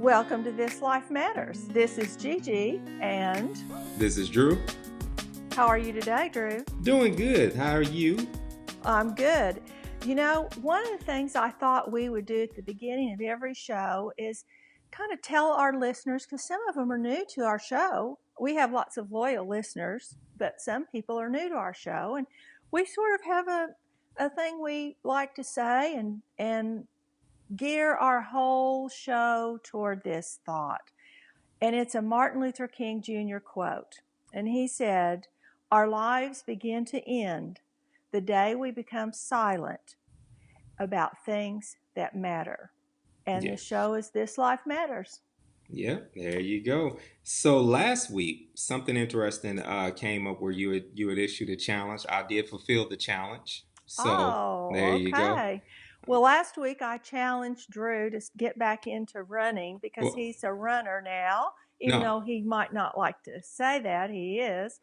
Welcome to This Life Matters. This is Gigi, and This is Drew. how are you today, Drew? Doing good. How are you? I'm good. You know, one of the things I thought we would do at the beginning of every show is kind of tell our listeners, because some of them are new to our show. We have lots of loyal listeners, but some people are new to our show, and we sort of have a thing we like to say and gear our whole show toward this thought. And it's a Martin Luther King Jr. quote. And he said, "Our lives begin to end the day we become silent about things that matter." And Yeah. the show is This Life Matters. Yeah, there you go. So last week, something interesting came up where you had issued a challenge. I did fulfill the challenge. So there Oh, you go. okay. Well, last week I challenged Drew to get back into running because Well, he's a runner now, even no. though he might not like to say that, he is.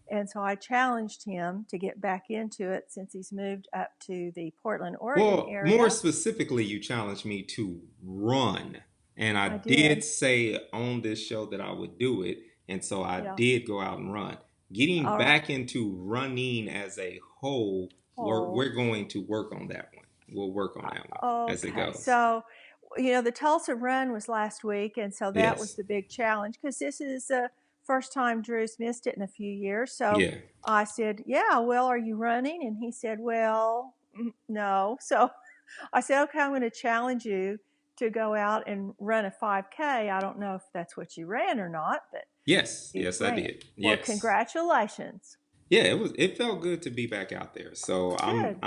And so I challenged him to get back into it since he's moved up to the Portland, Oregon Well, more area. specifically, you challenged me to run. And I I did did. say on this show that I would do it. And so I Yeah. did go out and run. Getting All right. back into running as a whole, we're Oh, going to work on that one. We'll work on that one as it okay. goes. So, you know, the Tulsa Run was last week, and so that was Yes. the big challenge because this is the first time Drew's missed it in a few years. So Yeah. I said, "Yeah, well, are you running?" And he said, "Well, no." So I said, "Okay, I'm going to challenge you to go out and run a 5K. I don't know if that's what you ran or not, but Yes. you Yes, I ran. did. Well, Yes. congratulations. Yeah, it felt good to be back out there. So Good.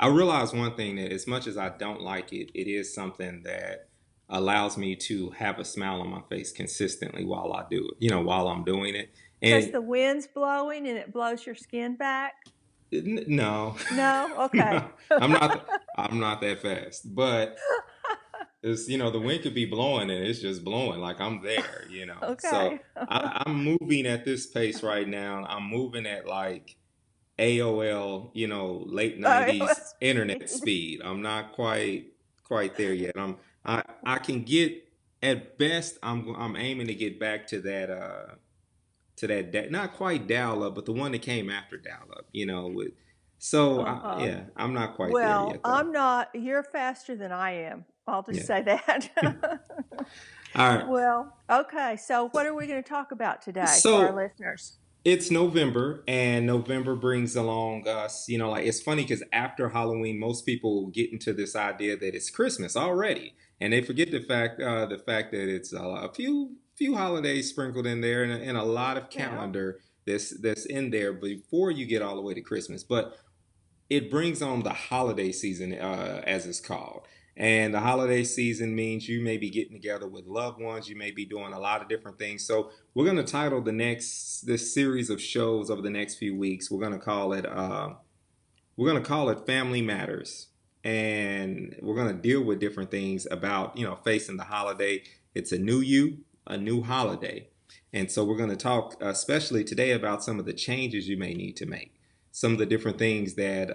I realized one thing that as much as I don't like it, it is something that allows me to have a smile on my face consistently while I do it, while I'm doing it. Because And the wind's blowing and it blows your skin back. no, No? Okay. no, I'm not that fast, but it's, the wind could be blowing and it's just blowing like I'm there. So Okay. I'm moving at this pace right now. I'm moving at like AOL, late Oh, 90s internet speed. speed. I'm not quite there yet. I can get at best I'm aiming to get back to that not quite dial up, but the one that came after dial up, with Uh-huh. yeah, I'm not quite there Well, yet though. I'm not, you're faster than I am. I'll just Yeah. say that. All right. Well, okay. So, what are we going to talk about today for our So listeners? it's November, and November brings along us, like it's funny because after Halloween, most people get into this idea that it's Christmas already, and they forget the fact that it's a few holidays sprinkled in there, and a lot of Yeah. calendar that's in there before you get all the way to Christmas. But it brings on the holiday season, as it's called. And the holiday season means you may be getting together with loved ones. You may be doing a lot of different things. So we're going to title this series of shows over the next few weeks. We're going to call it Family Matters, and we're going to deal with different things about facing the holiday. It's a new you, a new holiday, and so we're going to talk, especially today, about some of the changes you may need to make, some of the different things that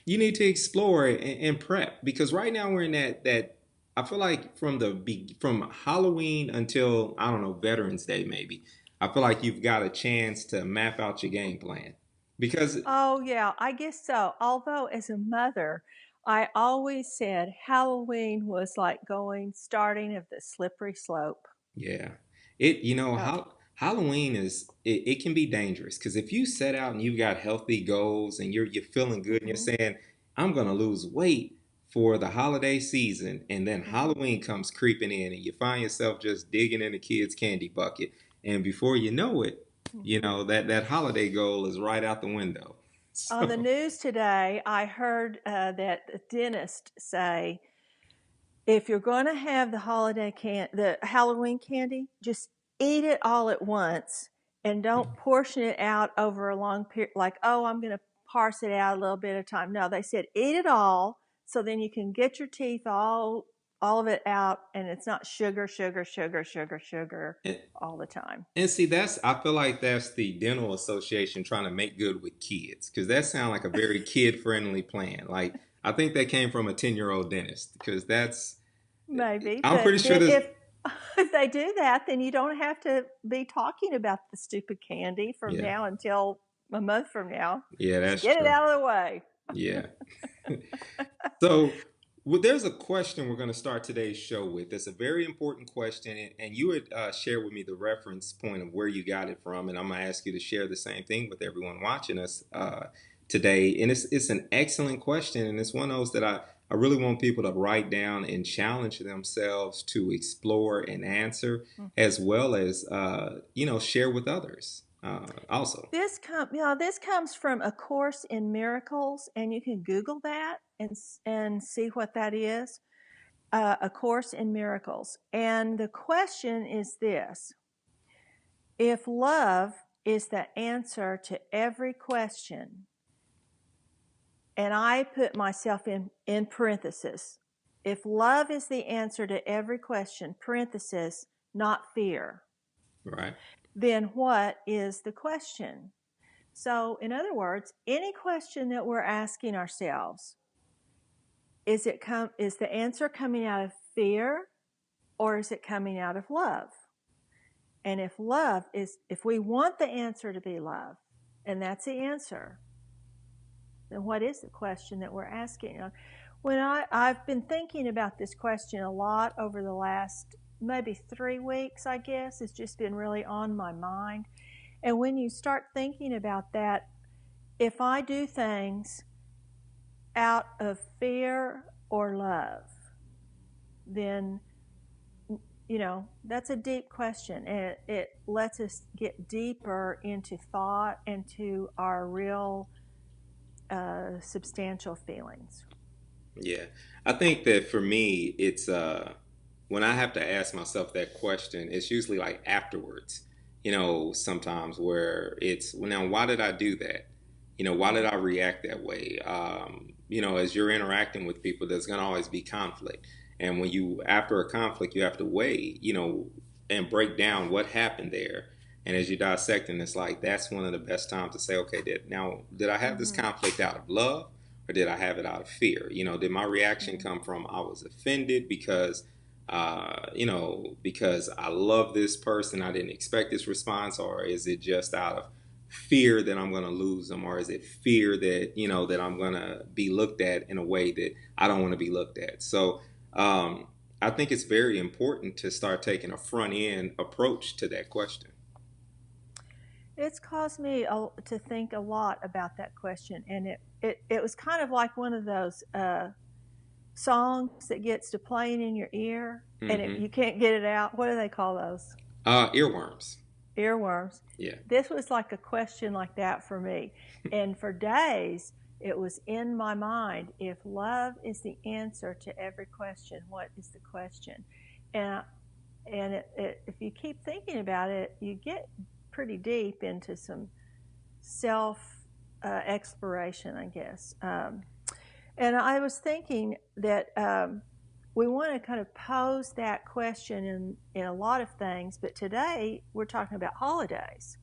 you need to explore and prep, because right now we're in that I feel like from Halloween until, I don't know, Veterans Day maybe, I feel like you've got a chance to map out your game plan because Oh, yeah, I guess so. Although, as a mother, I always said Halloween was like starting of the slippery slope. yeah, it Uh, how Halloween it can be dangerous because if you set out and you've got healthy goals and you're feeling good and you're mhm, saying I'm gonna lose weight for the holiday season, and then mhm. Halloween comes creeping in and you find yourself just digging in the kids' candy bucket, and before you know it, Mhm. that holiday goal is right out the window. On the So news today, I heard that the dentist say, if you're going to have the Halloween candy, just eat it all at once and don't portion it out over a long period. Like, oh, I'm going to parse it out a little bit at a time. No, they said eat it all, so then you can get your teeth all of it out, and it's not sugar, sugar, sugar, sugar, sugar and, all the time. and see, I feel like that's the dental association trying to make good with kids, because that sounds like a very kid friendly plan. Like I think that came from a 10-year-old dentist, because that's maybe. I'm But pretty sure then this. if they do that, then you don't have to be talking about the stupid candy from Yeah, now until a month from now. yeah, Just that's get it true. out of the way. Yeah. So, well, there's a question we're going to start today's show with. It's a very important question, and you would share with me the reference point of where you got it from, and I'm going to ask you to share the same thing with everyone watching us today. And it's an excellent question, and it's one of those that I really want people to write down and challenge themselves to explore and answer, as well as share with others also. This comes from A Course in Miracles, and you can Google that and see what that is. A Course in Miracles, and the question is this: if love is the answer to every question, and I put myself in parenthesis, if love is the answer to every question, parenthesis, not fear, Right. then what is the question? So, in other words, any question that we're asking ourselves, is the answer coming out of fear or is it coming out of love? And if we want the answer to be love, and that's the answer, then what is the question that we're asking? I've been thinking about this question a lot over the last maybe 3 weeks, I guess. It's just been really on my mind. And when you start thinking about that, if I do things out of fear or love, then that's a deep question, and it lets us get deeper into thought and to our real substantial feelings. Yeah. I think that for me, it's when I have to ask myself that question, it's usually like afterwards, sometimes where it's, well, now, why did I do that? Why did I react that way? As you're interacting with people, there's going to always be conflict. And after a conflict, you have to weigh, and break down what happened there. And as you're dissecting, it's like, that's one of the best times to say, okay, did I have this Mm-hmm. conflict out of love? Or did I have it out of fear? Did my reaction Mm-hmm. come from I was offended because I love this person, I didn't expect this response, or is it just out of fear that I'm going to lose them, or is it fear that that I'm going to be looked at in a way that I don't want to be looked at? So I think it's very important to start taking a front end approach to that question. It's caused me to think a lot about that question, and it was kind of like one of those songs that gets to playing in your ear, and Mm-hmm. you can't get it out. What do they call those? Earworms. Earworms. Yeah. This was like a question like that for me. And for days, it was in my mind: if love is the answer to every question, what is the question? And, if you keep thinking about it, you get pretty deep into some self exploration, I guess. And I was thinking that we want to kind of pose that question in a lot of things, but today we're talking about holidays.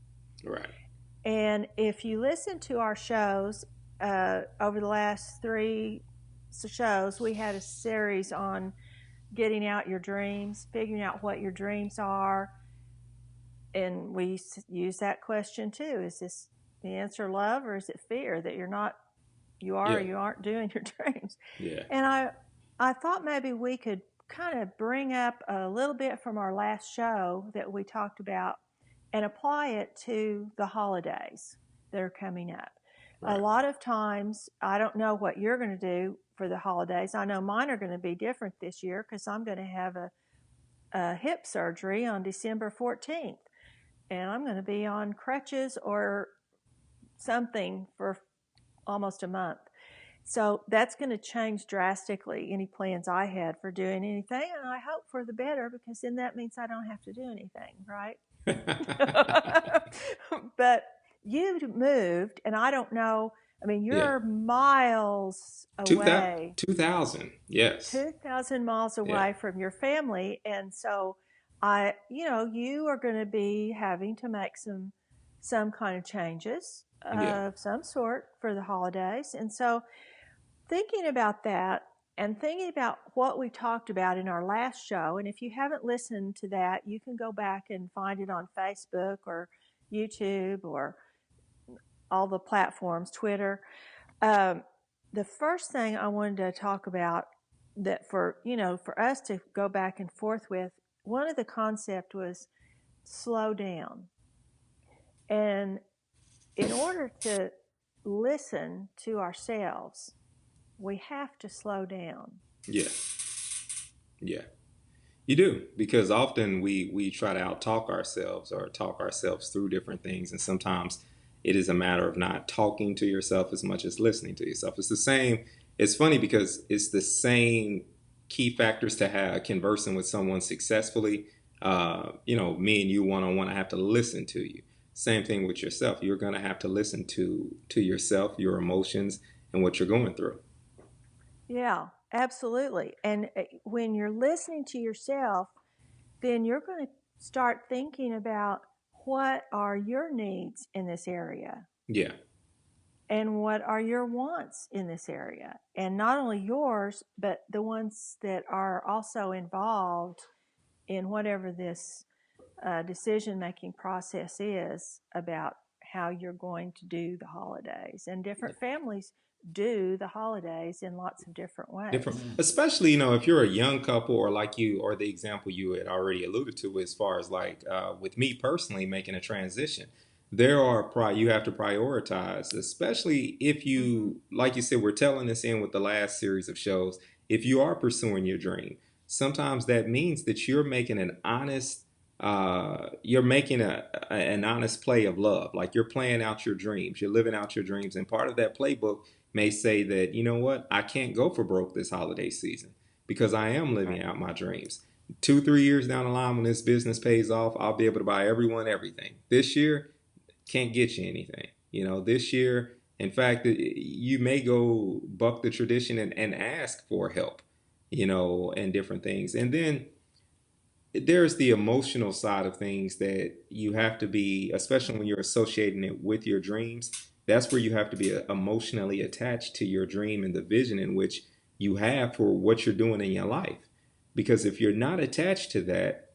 Right. And if you listen to our shows, over the last 3 shows, we had a series on getting out your dreams, figuring out what your dreams are. And we use that question too. Is this the answer love, or is it fear that you are or Yeah. you aren't doing your dreams? Yeah. And I thought maybe we could kind of bring up a little bit from our last show that we talked about and apply it to the holidays that are coming up. A Right. lot of times, I don't know what you're going to do for the holidays. I know mine are going to be different this year because I'm going to have a hip surgery on December 14th, and I'm going to be on crutches or something for almost a month. So that's going to change drastically any plans I had for doing anything. And I hope for the better, because then that means I don't have to do anything, right? But you moved, and I don't know. I mean, Yeah. you're miles 2000, away, 2000. Yes. 2,000 miles Yeah. away from your family. And so you are going to be having to make some kind of changes Yeah. of some sort for the holidays. And so thinking about that, and thinking about what we talked about in our last show. And if you haven't listened to that, you can go back and find it on Facebook or YouTube or all the platforms, Twitter. Um, the first thing I wanted to talk about that for us to go back and forth with, one of the concept was slow down. And in order to listen to ourselves, we have to slow down. Yeah. Yeah. You do, because often we try to outtalk ourselves or talk ourselves through different things, and sometimes it is a matter of not talking to yourself as much as listening to yourself. It's the same. It's funny because it's the same key factors to have conversing with someone successfully. Me and you one on one, I have to listen to you. Same thing with yourself. You're going to have to listen to yourself, your emotions, and what you're going through. Yeah, absolutely. And when you're listening to yourself, then you're going to start thinking about what are your needs in this area Yeah. and what are your wants in this area. And not only yours, but the ones that are also involved in whatever this decision making process is about how you're going to do the holidays. And different families do the holidays in lots of different Different, ways. especially if you're a young couple, or like you, or the example you had already alluded to, as far as like with me personally making a transition, you have to prioritize, especially if Mm-hmm. you, like you said, we're telling this in with the last series of shows. If you are pursuing your dream, sometimes that means that you're making an honest play of love. Like, you're playing out your dreams, you're living out your dreams, and part of that playbook may say that, you know what, I can't go for broke this holiday season because I am living Right. out my dreams. 2, 3 years down the line, when this business pays off, I'll be able to buy everyone everything. This year, can't get you anything. This year, in fact, you may go buck the tradition and ask for help, and different things. And then there's the emotional side of things that you have to be, especially when you're associating it with your dreams. That's where you have to be emotionally attached to your dream and the vision in which you have for what you're doing in your life. Because if you're not attached to that,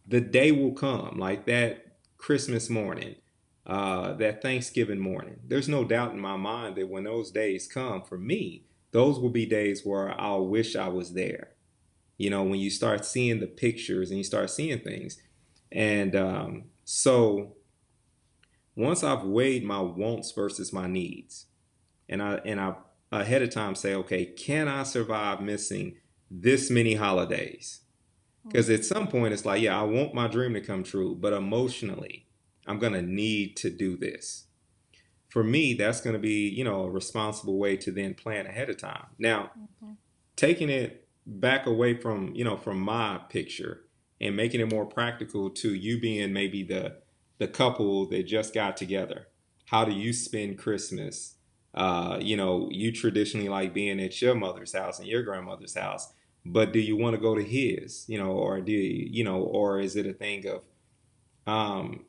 the day will come, like that Christmas morning, that Thanksgiving morning. There's no doubt in my mind that when those days come for me, those will be days where I'll wish I was there. When you start seeing the pictures and you start seeing things. And so once I've weighed my wants versus my needs, and I ahead of time say, okay, can I survive missing this many holidays? Because at Mm-hmm. some point it's like, yeah, I want my dream to come true, but emotionally, I'm gonna need to do this. For me, that's gonna be, a responsible way to then plan ahead of time. Now, Mm-hmm. taking it back away from from my picture and making it more practical to you being maybe the couple that just got together. How do you spend Christmas? You traditionally like being at your mother's house and your grandmother's house, but do you want to go to his? Or is it a thing of um,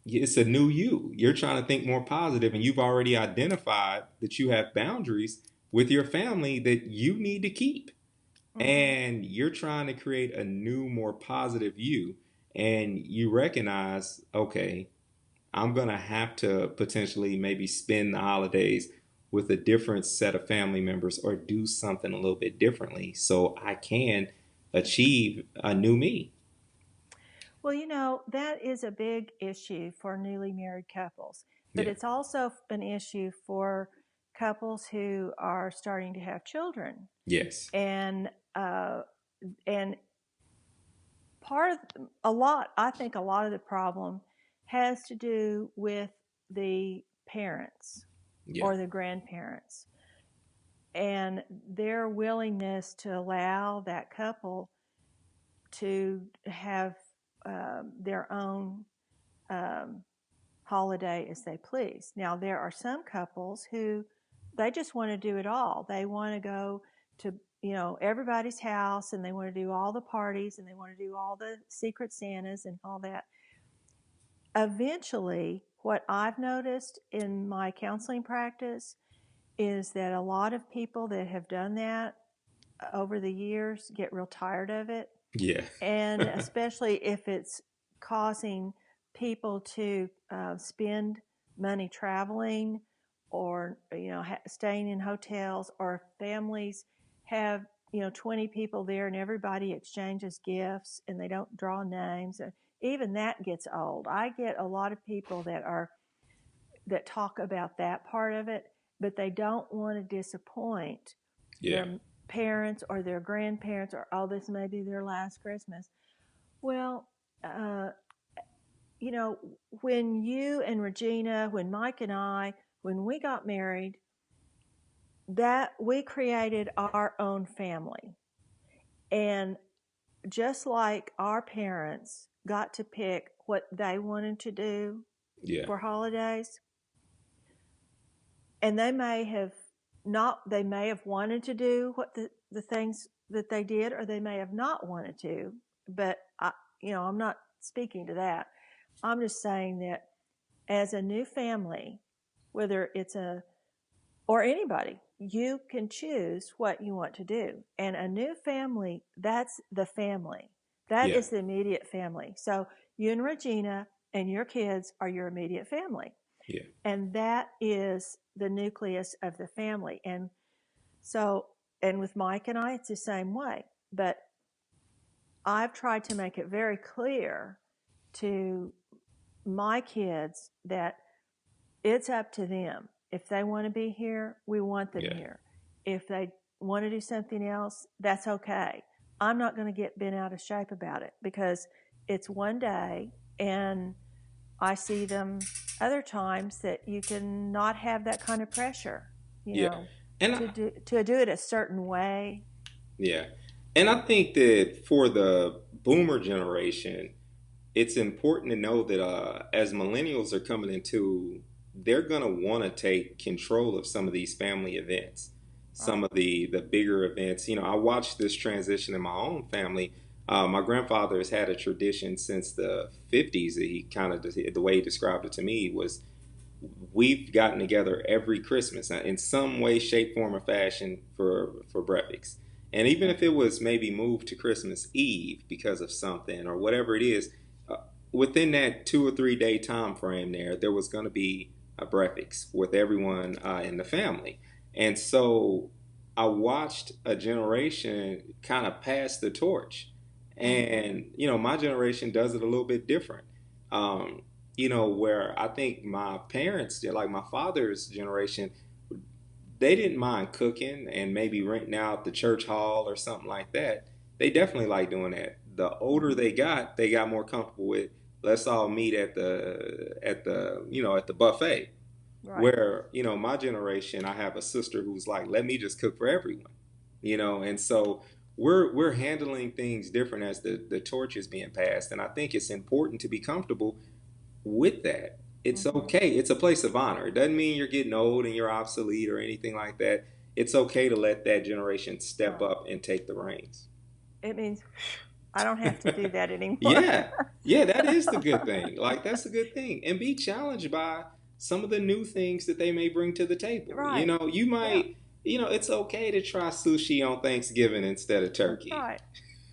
it's a new you. You're trying to think more positive, and you've already identified that you have boundaries with your family that you need to keep, Mm-hmm. and you're trying to create a new, more positive you. And you recognize, okay, I'm going to have to potentially maybe spend the holidays with a different set of family members or do something a little bit differently so I can achieve a new me. Well, that is a big issue for newly married couples, but Yeah. it's also an issue for couples who are starting to have children. Yes. And uh, and I think a lot of the problem has to do with the parents Yeah. or the grandparents and their willingness to allow that couple to have their own um, holiday as they please. Now, there are some couples who they just want to do it all. They want to go to everybody's house and they want to do all the parties and they want to do all the secret Santas and all that. Eventually, what I've noticed in my counseling practice is that a lot of people that have done that over the years get real tired of it. Yeah. And especially if it's causing people to spend money traveling or staying in hotels, or families have 20 people there and everybody exchanges gifts and they don't draw names. Even that gets old. I get a lot of people that talk about that part of it, but they don't want to disappoint Yeah. their parents or their grandparents, or this may be their last Christmas. Well, uh, when you and Regina, when Mike and I, when we got married, that we created our own family. And just like our parents got to pick what they wanted to do Yeah. for holidays, and they may have wanted to do what the things that they did, or they may have not wanted to, but I'm not speaking to that. I'm just saying that as a new family, whether it's or anybody, you can choose what you want to do. And a new family, that's the family. That Yeah. is the immediate family. So you and Regina and your kids are your immediate family. Yeah. And that is the nucleus of the family. And so, and with Mike and I, it's the same way. But I've tried to make it very clear to my kids that it's up to them. If they want to be here, we want them Yeah. here. If they want to do something else, that's okay. I'm not going to get bent out of shape about it, because it's one day, and I see them other times that you can not have that kind of pressure, Yeah. And to do it a certain way. yeah. And I think that for the boomer generation, it's important to know that as millennials are coming into, they're going to want to take control of some of these family events, some Right. of the bigger events. I watched this transition in my own family. My grandfather has had a tradition since the 50s. He kind of, the way he described it to me was, we've gotten together every Christmas in some way, shape, form, or fashion for breakfast. And even if it was maybe moved to Christmas Eve because of something or whatever it is, uh, within that 2 or 3 day time frame, there was going to be a breakfast with everyone in the family. And so I watched a generation kind of pass the torch, Mm-hmm. and my generation does it a little bit different. Um, where I think my parents, like my father's generation, they didn't mind cooking and maybe renting out the church hall or something like that. They definitely like doing that. The older Mm-hmm. they got more comfortable with, let's all meet at the buffet. Right. Where, my generation, I have a sister who's like, let me just cook for everyone. And so we're handling things different as the torch is being passed. And I think it's important to be comfortable with that. It's Mm-hmm. okay. It's a place of honor. It doesn't mean you're getting old and you're obsolete or anything like that. It's okay to let that generation step Right. up and take the reins. It means I don't have to do that anymore. Yeah. Yeah, that is the good thing. Like, that's a good thing. And be challenged by some of the new things that they may bring to the table. Right. You Yeah. might, it's okay to try sushi on Thanksgiving instead of That's turkey. right.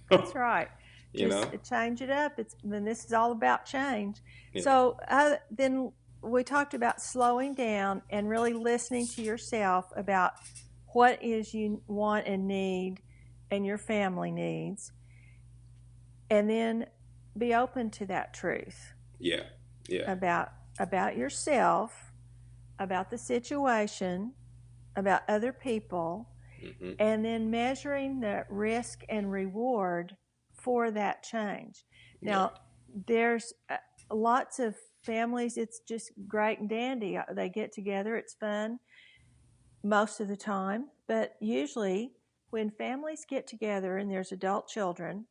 That's right. you Just know? change it up. Then this is all about change. Yeah. So then we talked about slowing down and really listening to yourself about what is you want and need, and your family needs, and then be open to that truth Yeah. Yeah. about yourself, about the situation, about other people, hmm and then measuring the risk and reward for that change. Yeah. Now, there's lots of families, it's just great and dandy. They get together, it's fun most of the time, but usually when families get together and there's adult children,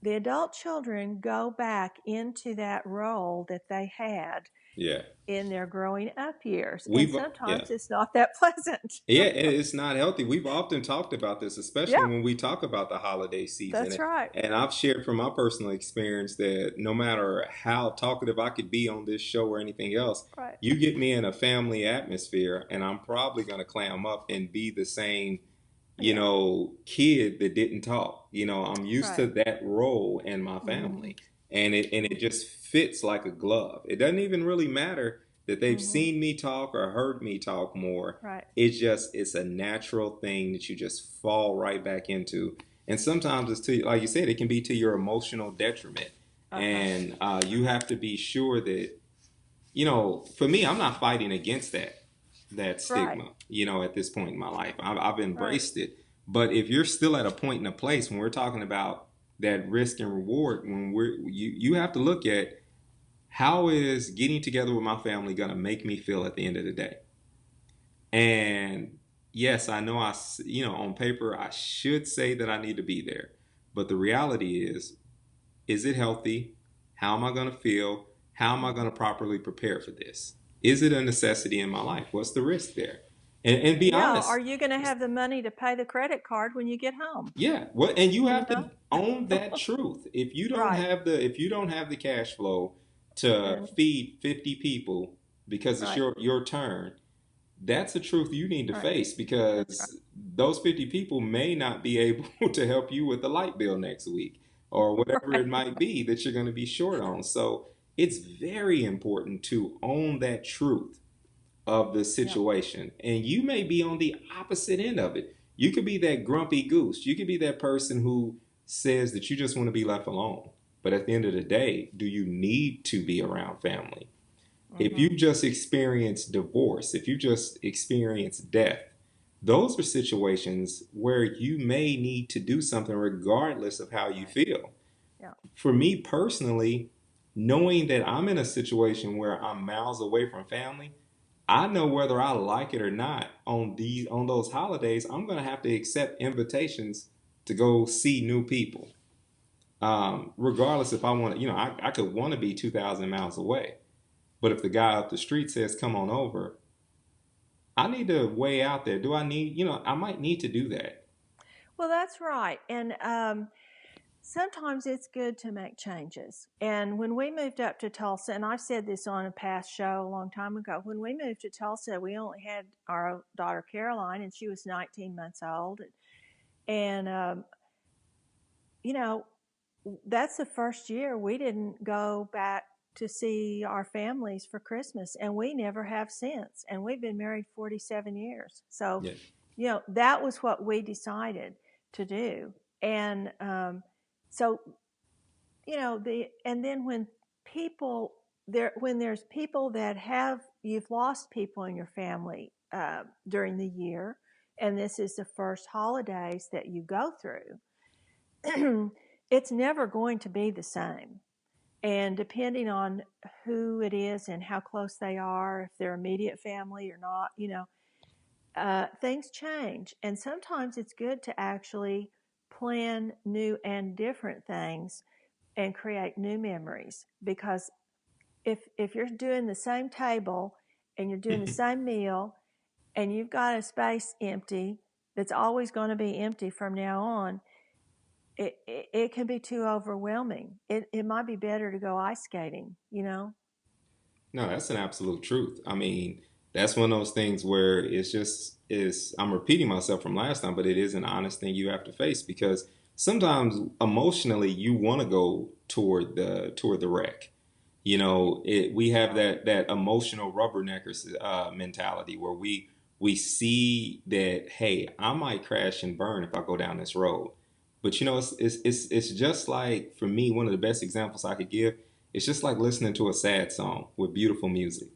the adult children go back into that role that they had Yeah. in their growing up years, and Yeah. sometimes it's not that pleasant. Yeah, and it's not healthy. We've often talked about this, especially Yeah, when we talk about the holiday season. that's right. And I've shared from my personal experience that no matter how talkative I could be on this show or anything else, Right. you get me in a family atmosphere, and I'm probably going to clam up and be the same, Yeah. kid that didn't talk. I'm used to Right. that role in my Mm-hmm. family, and it just fits like a glove. It doesn't even really matter that they've Mm-hmm. seen me talk or heard me talk more. Right. It's a natural thing that you just fall right back into. And sometimes it's to, like you said, it can be to your emotional detriment. Uh-huh. And you have to be sure that, for me, I'm not fighting against that Right. stigma, at this point in my life. I've Right. embraced it. But if you're still at a point in a place when we're talking about that risk and reward, when you have to look at how is getting together with my family going to make me feel at the end of the day. And yes, I know on paper I should say that I need to be there, but the reality is it healthy? How am I going to feel? How am I going Mm-hmm. to properly prepare for this? Is it a necessity in my life? What's the risk there? And be Yeah. Are honest. you going to have the money to pay the credit card when you get home? Yeah. Well, and you You have know? to own that truth. Right. If you don't have the cash flow to Then, feed 50 people because it's right. your turn, that's a truth you need to Right. face, That's right. because those 50 people may not be able to help you with the light bill next week or whatever it Right. might be that you're going to be short on. So it's very important to own that truth of the Yeah. situation. And you may be on the opposite end of it. You could be that grumpy goose. You could be that person who says that you just want to be left alone. But at the end of the day, do you need to be around family? If Mm-hmm. you just experience divorce, if you just experience death, those are situations where you may need to do something regardless of how you Right. feel. Yeah. For me personally, knowing that I'm in a situation where I'm miles away from family, I know whether I like it or not on those holidays, I'm going to have to accept invitations to go see new people. Regardless if I want to, I could want to be 2,000 miles away. But if the guy up the street says, come on over, I need to weigh out there. Do I need, I might need to do that. Well, that's right. And sometimes it's good to make changes. And when we moved up to Tulsa, and I've said this on a past show a long time ago, when we moved to Tulsa, we only had our daughter Caroline, and she was 19 months old. And, you know, that's the first year we didn't go back to see our families for Christmas, and we never have since. And we've been married 47 years. So, Yeah. that was what we decided to do. And so and then people when there's people that have you've lost people in your family during the year, and this is the first holidays that you go through, it's never going to be the same. And depending on who it is and how close they are, if they're immediate family or not, things change. And sometimes it's good to actually plan new and different things and create new memories, because if you're doing the same table and you're doing the same meal and you've got a space empty that's always going to be empty from now on, it can be too overwhelming. It might be better to go ice skating. No, that's an absolute truth. I mean, that's one of those things where it's just is I'm repeating myself from last time, but it is an honest thing you have to face, because sometimes emotionally you want to go toward the wreck. We have Right. that emotional rubberneckers mentality where we see that, hey, I might crash and burn if I go down this road. But it's just like, for me, one of the best examples I could give, it's just like listening to a sad song with beautiful music.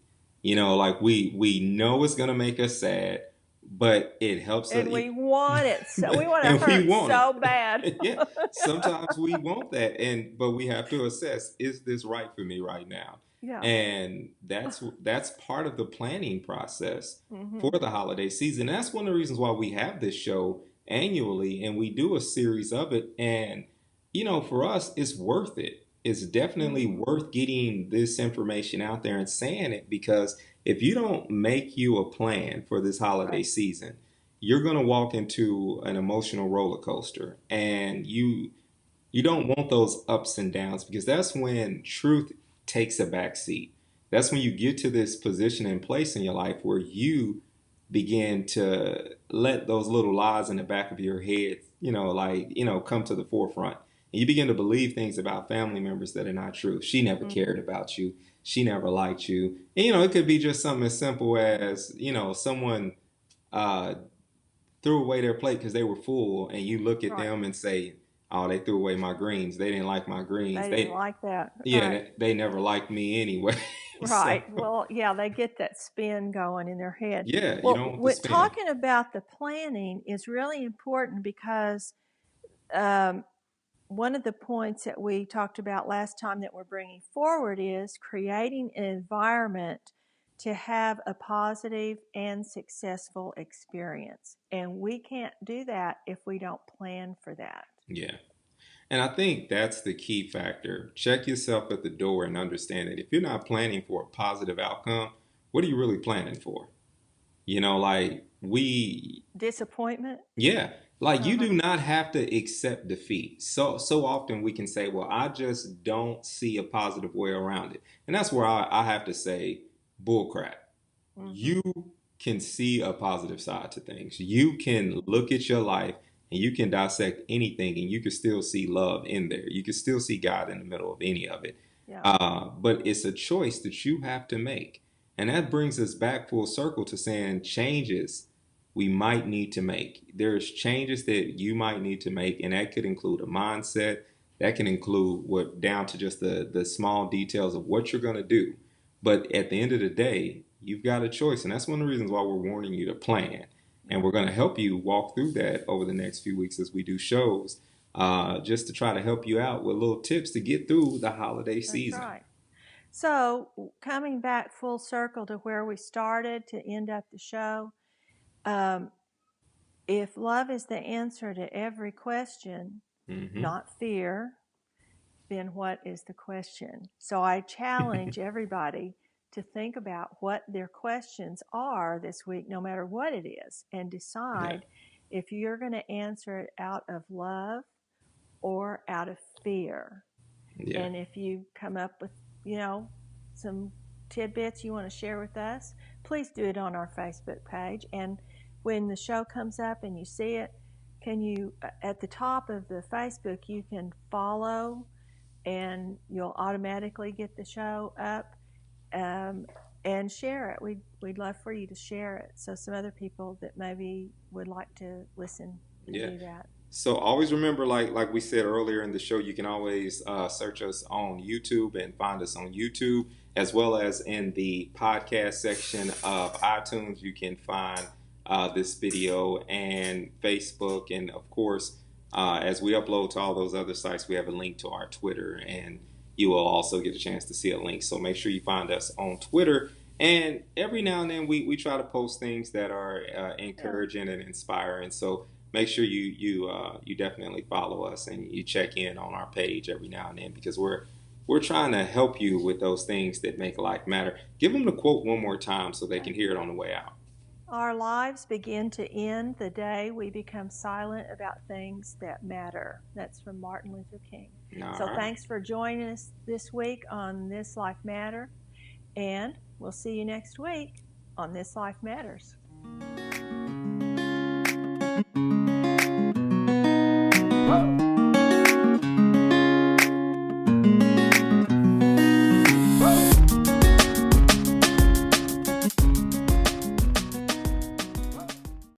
Like we know it's gonna make us sad, but it helps us. And we want it, so we want to And we hurt want so bad. it. Yeah, sometimes we want that, but we have to assess: is this right for me right now? Yeah. And that's part of the planning process for Hmm. the holiday season. That's one of the reasons why we have this show annually, and we do a series of it. And for us, it's worth it. It's definitely Hmm. worth getting this information out there and saying it, because if you don't make you a plan for this holiday Right. season, you're going to walk into an emotional roller coaster, and you don't want those ups and downs, because that's when truth takes a back seat. That's when you get to this position and place in your life where you begin to let those little lies in the back of your head, come to the forefront. And you begin to believe things about family members that are not true. She never cared about you. She never liked you. And, it could be just something as simple as, someone uh, threw away their plate because they were full, and you look at Right. them and say, "Oh, they threw away my greens. They didn't like my greens. They didn't like that. Yeah, Right. they never liked me anyway." So, Right. Well, yeah, they get that spin going in their head. yeah, you don't Well, want to spin. talking about the planning is really important because um, one of the points that we talked about last time that we're bringing forward is creating an environment to have a positive and successful experience. And we can't do that if we don't plan for that. Yeah. And I think that's the key factor. Check yourself at the door and understand that if you're not planning for a positive outcome, what are you really planning for? Like Disappointment? yeah, like you Uh-huh. do not have to accept defeat. So often we can say, well, I just don't see a positive way around it. And that's where I have to say, bullcrap. Mm-hmm. You can see a positive side to things. You can look at your life and you can dissect anything and you can still see love in there. You can still see God in the middle of any of it. Yeah. But it's a choice that you have to make. And that brings us back full circle to saying changes we might need to make. There's changes that you might need to make, and that could include a mindset. That can include what down to just the small details of what you're going to do. But at the end of the day, you've got a choice, and that's one of the reasons why we're warning you to plan. And we're going to help you walk through that over the next few weeks as we do shows, just to try to help you out with little tips to get through the holiday That's season. right. So, coming back full circle to where we started to end up the show, um, if love is the answer to every question, Mm-hmm. not fear, then what is the question? So, I challenge everybody to think about what their questions are this week, no matter what it is, and Yeah. decide if you're going to answer it out of love or out of fear. Yeah. And if you come up with, some tidbits you want to share with us, please do it on our Facebook page. And when the show comes up and you see it, can you, at the top of the Facebook, you can follow and you'll automatically get the show up, and share it. We'd love for you to share it so some other people that maybe would like to listen can Yeah. do that. So always remember, like we said earlier in the show, you can always search us on YouTube and find us on YouTube, as well as in the podcast section of iTunes. You can find this video and Facebook, and of course, as we upload to all those other sites, we have a link to our Twitter, and you will also get a chance to see a link. So make sure you find us on Twitter. And every now and then we try to post things that are encouraging and inspiring. So make sure you definitely follow us and you check in on our page every now and then, because we're trying to help you with those things that make life matter. Give them the quote one more time so they can hear it on the way out. Our lives begin to end the day we become silent about things that matter. That's from Martin Luther King. All So right. thanks for joining us this week on This Life Matter, and we'll see you next week on This Life Matters. Woo!